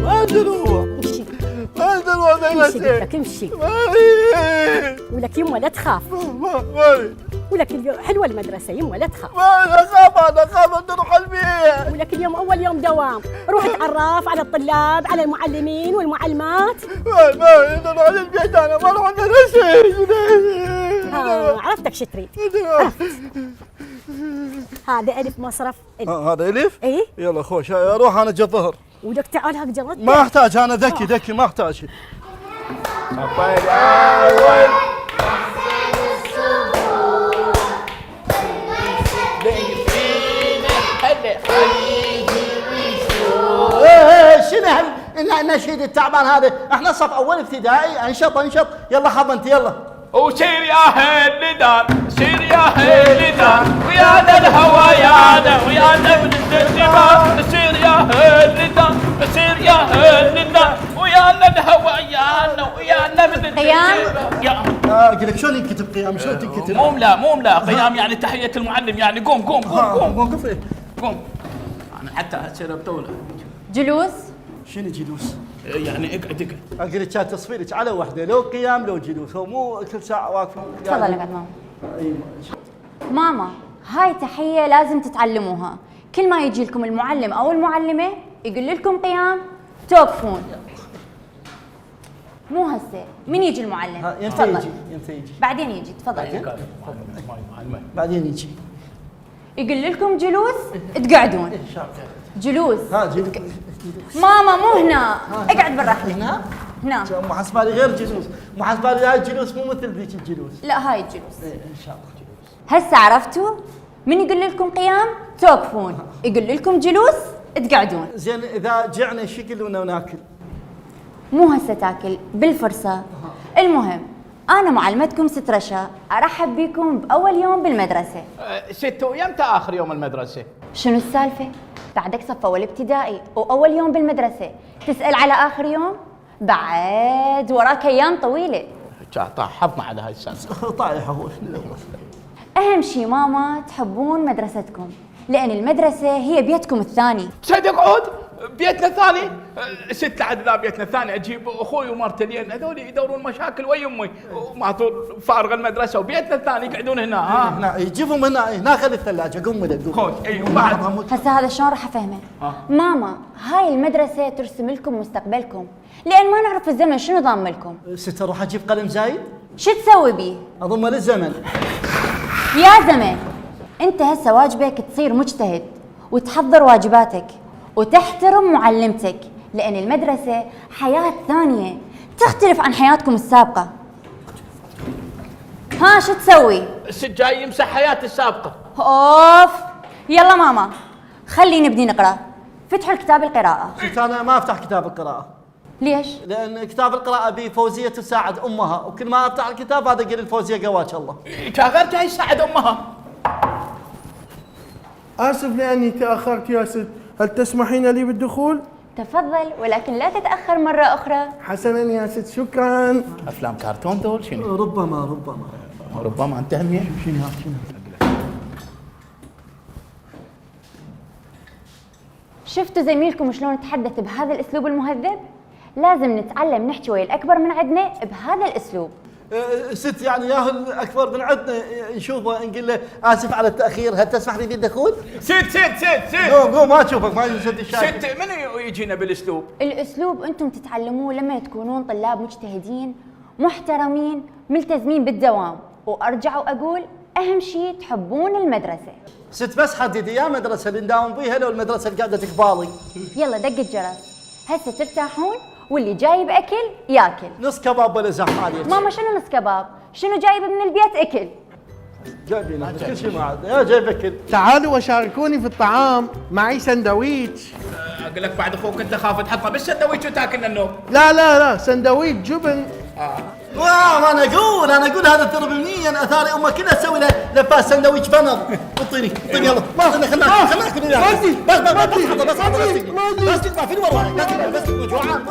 ما ادري امشي ما ادري امشي قلت لك امشي. ولك يمه لا تخاف. مالي ولك اليوم حلوه المدرسه يمه لا تخاف. ما انا اخاف انت روح البيت. ولك اليوم اول يوم دوام، روح اتعرف على الطلاب على المعلمين والمعلمات. ما اروح البيت انا ما اروح المدرسه. عرفتك شو تريد. هذا الف مصرف هذا الف؟ ايه يلا خوش اروح انا جا الظهر. ولك تعال هاك جلط. ما احتاج انا ذكي ما احتاج. الاول شنو هالنشيد التعبان هذا؟ احنا صف اول ابتدائي. انشط يلا حضنتي يلا. وسير يا هالندان سير يا هالندان ويانا الهوايانا ويانا من الجبال. سير يا هالندان سير يا هالندان ويانا الهوايانا ويانا من الجبال. يا اقول لك شلون ينكتب قيام؟ شلون تنكتب؟ مو ملا قيام يعني تحية المعلم يعني قوم قوم. انا حتى اصير بطولة. جلوس. شنو جلوس؟ يعني اقعد. اقول لك كان تصفيرك على وحده، لو قيام لو جلوس، هو مو كل ساعه واقفه. تفضل اقعد ماما. ماما هاي تحية لازم تتعلموها. كل ما يجي لكم المعلم او المعلمة يقول لكم قيام توقفون. مو هسه من يجي المعلم. يمتى يجي بعدين يجي. تفضل. بعدين يجي يقول لكم جلوس تقعدون. جلوس. جلوس. ماما مو هنا. اقعد برا. هنا؟ هنا. مو حسبالي غير جلوس، مو حسبالي هاي الجلوس مو مثل ذيك الجلوس. لا هاي الجلوس. ان شاء الله جلوس. هسه عرفتوا؟ من يقول لكم قيام توقفون، يقول لكم جلوس تقعدون. زين اذا جعنا ايش يقولون وناكل؟ مو هسه تاكل بالفرصة. المهم أنا معلمتكم ست رشا، أرحب بكم بأول يوم بالمدرسة. ست ويمتى آخر يوم المدرسة؟ شنو السالفة؟ بعدك صف أول ابتدائي وأول يوم بالمدرسة، تسأل على آخر يوم؟ بعد وراك أيام طويلة. حفظنا على هاي السالفة. طايح هو. أهم شي ماما تحبون مدرستكم، لأن المدرسة هي بيتكم الثاني. صدق عود بيتنا الثاني. ست لعد لا بيتنا الثاني اجيب اخوي ومرتلين هذول يدورون مشاكل ويا امي وما طول فارغ المدرسه وبيتنا الثاني يقعدون هنا. هنا يجيبهم هنا خلي الثلاجه قوم ولا قوم. خوش اي وبعد هسه هذا شلون راح افهمه؟ ماما هاي المدرسة ترسم لكم مستقبلكم، لأن ما نعرف الزمن شنو ضام لكم. ست اروح اجيب قلم زايد؟ شو تسوي بيه؟ اضمه للزمن. يا زمن انت هسه واجبك تصير مجتهد وتحضر واجباتك وتحترم معلمتك، لأن المدرسة حياة ثانية تختلف عن حياتكم السابقة. ها شو تسوي؟ الست جاي يمسح حياتي السابقة. اوف يلا ماما خلي نبدي نقرأ. فتحوا الكتاب القراءة. ست انا ما افتح كتاب القراءه. ليش؟ لان كتاب القراءه به فوزيه تساعد امها، وكل ما افتح الكتاب هذا يقول الفوزيه قواك الله. غير جاي يساعد امها. آسف لأني تأخرت يا ست، هل تسمحين لي بالدخول؟ تفضل ولكن لا تتأخر مرة أخرى. حسناً يا ست شكراً. افلام كرتون دول شنو؟ ربما انت همية. شنو شفتوا زميلكم شلون تحدث بهذا الأسلوب المهذب؟ لازم نتعلم نحكي ويا الأكبر من عندنا بهذا الأسلوب. ست يعني ياهو الاكبر من عندنا نشوفه نقول له اسف على التاخير، هل تسمح لي بالدخول؟ ست قوم ما اشوفك ما يسد الشاي. ست من يجينا بالاسلوب؟ الأسلوب أنتم تتعلموه لما تكونون طلاب مجتهدين محترمين ملتزمين بالدوام، وأرجع وأقول أهم شيء تحبون المدرسة. ست بس حددي يا مدرسه اللي نداوم بيها لو المدرسه اللي قاعده تقبالي. يلا دق الجرس. هسه ترتاحون واللي جايب أكل ياكل. نص كباب ولا زحالية. ماما شنو نص كباب؟ شنو جايب من البيت أكل؟ جايبين كل شيء ما عاد يا جايب اكل. تعالوا وشاركوني في الطعام، معي سندويتش. اقول لك بعد اخوك انت خاف تحطه بالسندويش وتاكلنا النوم. لا سندويتش جبن. واو انا اقول هذا ترى بالمية اثاري امه كلها تسوي له لفاس سندويش بنر. اعطيني يلا خلنا ناكل بس تقطع في الورق بس جوعان.